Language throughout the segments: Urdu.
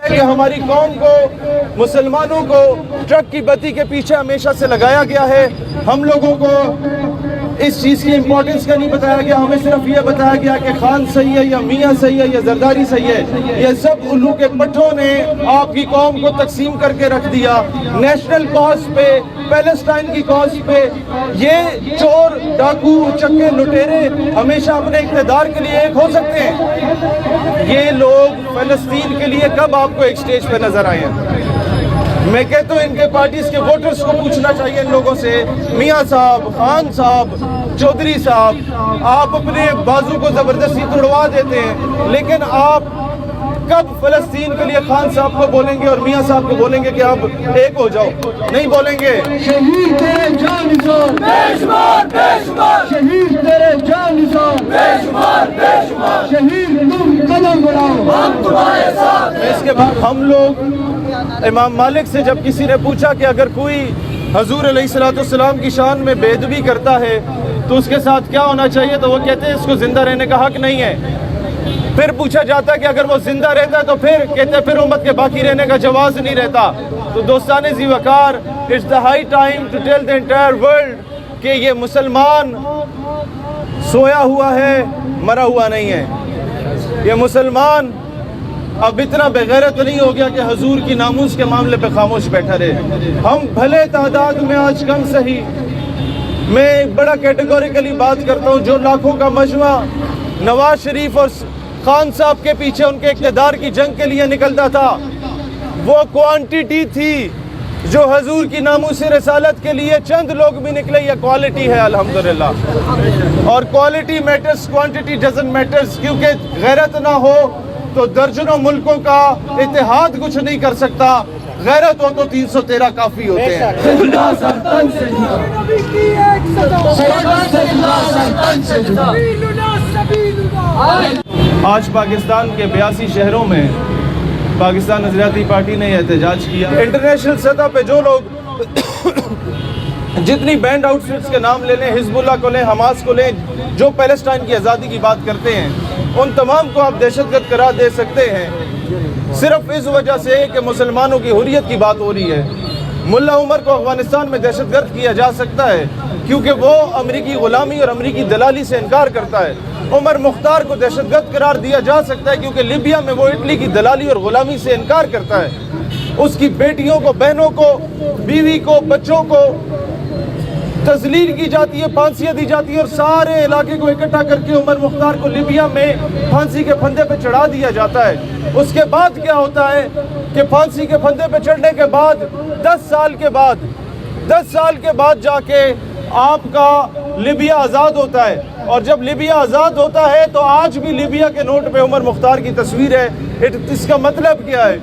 کہ ہماری قوم کو مسلمانوں کو ٹرک کی بتی کے پیچھے ہمیشہ سے لگایا گیا ہے. ہم لوگوں کو اس چیز کی امپورٹنس کا نہیں بتایا گیا. ہمیں صرف یہ بتایا گیا کہ خان صحیح ہے یا میاں صحیح ہے یا زرداری صحیح ہے. یہ سب الو کے پٹھوں نے آپ کی قوم کو تقسیم کر کے رکھ دیا. نیشنل کاز پہ، پیلسٹائن کی کاز پہ یہ چور، ڈاکو، چکے، لٹیرے ہمیشہ اپنے اقتدار کے لیے ایک ہو سکتے ہیں. یہ لوگ فلسطین کے لیے کب آپ کو ایک سٹیج پہ نظر آئے ہیں؟ میں کہتا ہوں ان کے پارٹیز کے ووٹرز کو پوچھنا چاہیے ان لوگوں سے. میاں صاحب، خان صاحب، چودھری صاحب، آپ اپنے بازو کو زبردستی توڑوا دیتے ہیں، لیکن آپ کب فلسطین کے لیے خان صاحب کو بولیں گے اور میاں صاحب کو بولیں گے کہ آپ ایک ہو جاؤ؟ نہیں بولیں گے. شہید تیرے جان نثار، بے شمار بے شمار، شہید تیرے جان نثار، بے شمار بے شمار، شہید تم قدم بڑھاؤ ہم تمہارے ساتھ ہیں. اس کے بعد ہم لوگ امام مالک سے جب کسی نے پوچھا کہ اگر کوئی حضور علیہ السلام کی شان میں بے ادبی کرتا ہے تو اس کے ساتھ کیا ہونا چاہیے، تو وہ کہتے ہیں اس کو زندہ رہنے کا حق نہیں ہے. پھر پوچھا جاتا ہے کہ اگر وہ زندہ رہتا ہے تو پھر کہتے ہیں پھر امت کے باقی رہنے کا جواز نہیں رہتا. تو دوستان ذی وقار، it's the high time to tell the entire world کہ یہ مسلمان سویا ہوا ہے، مرا ہوا نہیں ہے. یہ مسلمان اب اتنا بغیرت نہیں ہو گیا کہ حضور کی ناموس کے معاملے پہ خاموش بیٹھا رہے. ہم بھلے تعداد میں آج کم صحیح، میں بڑا کیٹیگوریکلی بات کرتا ہوں، جو لاکھوں کا مجمع نواز شریف اور خان صاحب کے پیچھے ان کے اقتدار کی جنگ کے لیے نکلتا تھا، وہ کوانٹیٹی تھی. جو حضور کی ناموس رسالت کے لیے چند لوگ بھی نکلے، یہ کوالٹی ہے الحمدللہ. اور quality matters, quantity doesn't matters. کیونکہ غیرت نہ ہو تو درجنوں ملکوں کا اتحاد کچھ نہیں کر سکتا. غیرت ہو تو 313 کافی ہوتے ہیں. آج پاکستان کے 82 شہروں میں پاکستان نظریاتی پارٹی نے احتجاج کیا. انٹرنیشنل سطح پہ جو لوگ جتنی بینڈ آؤٹ فٹس کے نام لے لیں، حزب اللہ کو لیں، حماس کو لیں، جو پیلسٹائن کی آزادی کی بات کرتے ہیں، ان تمام کو آپ دہشت گرد قرار دے سکتے ہیں صرف اس وجہ سے کہ مسلمانوں کی حریت کی بات ہو رہی ہے. ملا عمر کو افغانستان میں دہشت گرد کیا جا سکتا ہے کیونکہ وہ امریکی غلامی اور امریکی دلالی سے انکار کرتا ہے. عمر مختار کو دہشت گرد قرار دیا جا سکتا ہے کیونکہ لیبیا میں وہ اٹلی کی دلالی اور غلامی سے انکار کرتا ہے. اس کی بیٹیوں کو، بہنوں کو، بیوی کو، بچوں کو تذلیل کی جاتی ہے، پھانسیاں دی جاتی ہے، اور سارے علاقے کو اکٹھا کر کے عمر مختار کو لیبیا میں پھانسی کے پھندے پہ چڑھا دیا جاتا ہے. اس کے بعد کیا ہوتا ہے کہ پھانسی کے پھندے پہ چڑھنے کے بعد 10 سال کے بعد جا کے آپ کا لیبیا آزاد ہوتا ہے. اور جب لیبیا آزاد ہوتا ہے تو آج بھی لیبیا کے نوٹ پہ عمر مختار کی تصویر ہے. اس کا مطلب کیا ہے؟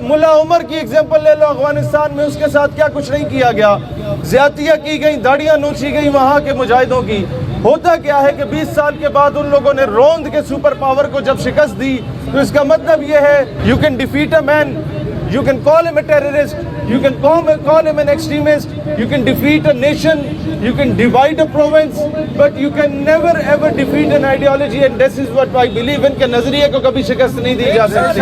ملا عمر کی ایگزامپل لے لو. افغانستان میں اس کے ساتھ کیا کچھ نہیں کیا گیا، زیادتیاں کی گئیں، داڑیاں نوچی گئیں وہاں کے مجاہدوں کی. ہوتا کیا ہے کہ 20 سال کے بعد ان لوگوں نے روند کے سپر پاور کو جب شکست دی تو اس کا مطلب یہ ہے you can defeat a man, you can call him a terrorist, you can call him an extremist, you can defeat a nation, you can divide a province, but you can never ever defeat an ideology. And this is what I believe in کہ نظریے کو کبھی شکست نہیں دی جا سکتی.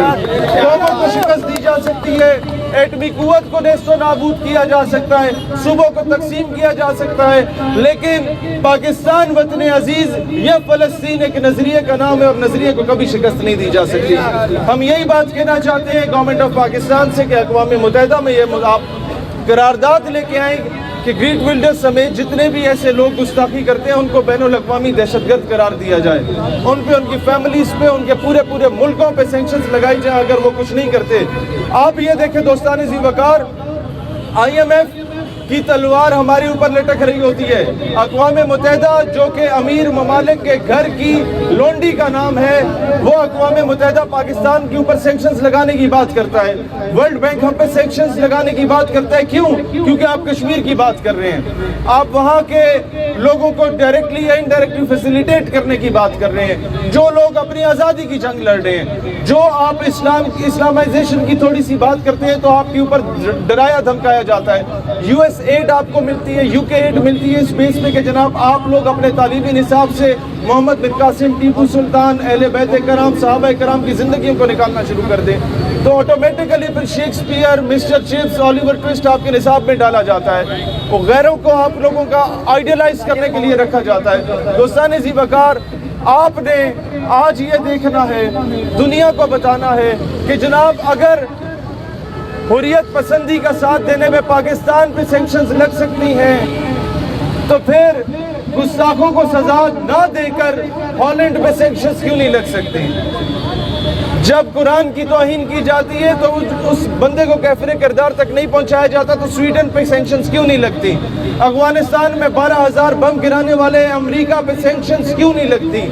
قوموں کو شکست دی جا سکتی ہے، ایٹمی قوت کو نیست و نابود کیا جا سکتا ہے، صوبوں کو تقسیم کیا جا سکتا ہے، لیکن پاکستان وطن عزیز یہ فلسطین ایک نظریے کا نام ہے اور نظریے کو کبھی شکست نہیں دی جا سکتی. ہم یہی بات کہنا چاہتے ہیں گورنمنٹ آف پاکستان سے کہ اقوام متحدہ میں یہ آپ قرارداد لے کے آئیں کہ گریٹ ولڈرز سمیت جتنے بھی ایسے لوگ گستاخی کرتے ہیں ان کو بین الاقوامی دہشت گرد قرار دیا جائے. ان پہ، ان کی فیملیز پہ، ان کے پورے ملکوں پہ سینکشنز لگائی جائیں اگر وہ کچھ نہیں کرتے. آپ یہ دیکھیں دوستان ذی وقار، IMF کی تلوار ہمارے اوپر لٹک رہی ہوتی ہے. اقوام متحدہ جو کہ امیر ممالک کے گھر کی لونڈی کا نام ہے، وہ اقوام متحدہ پاکستان کے اوپر سینکشنز لگانے کی بات کرتا ہے. ورلڈ بینک ہم پہ سینکشنز لگانے کی بات کرتا ہے. کیوں؟ کیونکہ آپ کشمیر کی بات کر رہے ہیں، آپ وہاں کے لوگوں کو ڈائریکٹلی یا انڈائریکٹلی فیسیلیٹیٹ کرنے کی بات کر رہے ہیں. جو لوگ اپنی آزادی کی جنگ لڑ رہے ہیں، جو آپ اسلامائزیشن کی تھوڑی سی بات کرتے ہیں تو آپ کے اوپر ڈرایا دھمکایا جاتا ہے. US ایڈ آپ کو ملتی ہے، UK ایڈ ملتی ہے اس بیس پہ کہ جناب آپ لوگ اپنے تعلیمی نصاب سے محمد بن قاسم، ٹیپو سلطان، اہل بیت کرام، صحابہ کرام کی زندگیوں کو نکالنا شروع کر دیں. تو آٹومیٹیکلی پھر شیکسپیئر، مسٹر چپس، آلیور ٹوسٹ آپ کے نصاب میں ڈالا جاتا ہے، وہ غیروں کو آپ لوگوں کا آئیڈیلائز کرنے کے لیے رکھا جاتا ہے۔ دوستان ذی وقار، آپ نے آج یہ دیکھنا ہے، دنیا کو بتانا ہے کہ جناب اگر حریت پسندی کا ساتھ دینے میں پاکستان پہ سینکشنز لگ سکتی ہیں تو پھر گستاخوں کو سزا نہ دے کر ہالینڈ پہ سینکشنز کیوں نہیں لگ سکتی؟ جب قرآن کی توہین کی جاتی ہے تو اس بندے کو کیفر کردار تک نہیں پہنچایا جاتا تو سویڈن پہ سینکشنز کیوں نہیں لگتی؟ افغانستان میں 12,000 بم گرانے والے امریکہ پہ سینکشنز کیوں نہیں لگتی؟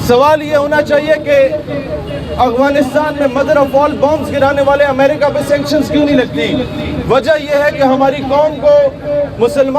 سوال یہ ہونا چاہیے کہ افغانستان میں مدر آف آل بمز گرانے والے امریکہ پہ سینکشنز کیوں نہیں لگتی؟ وجہ یہ ہے کہ ہماری قوم کو مسلمان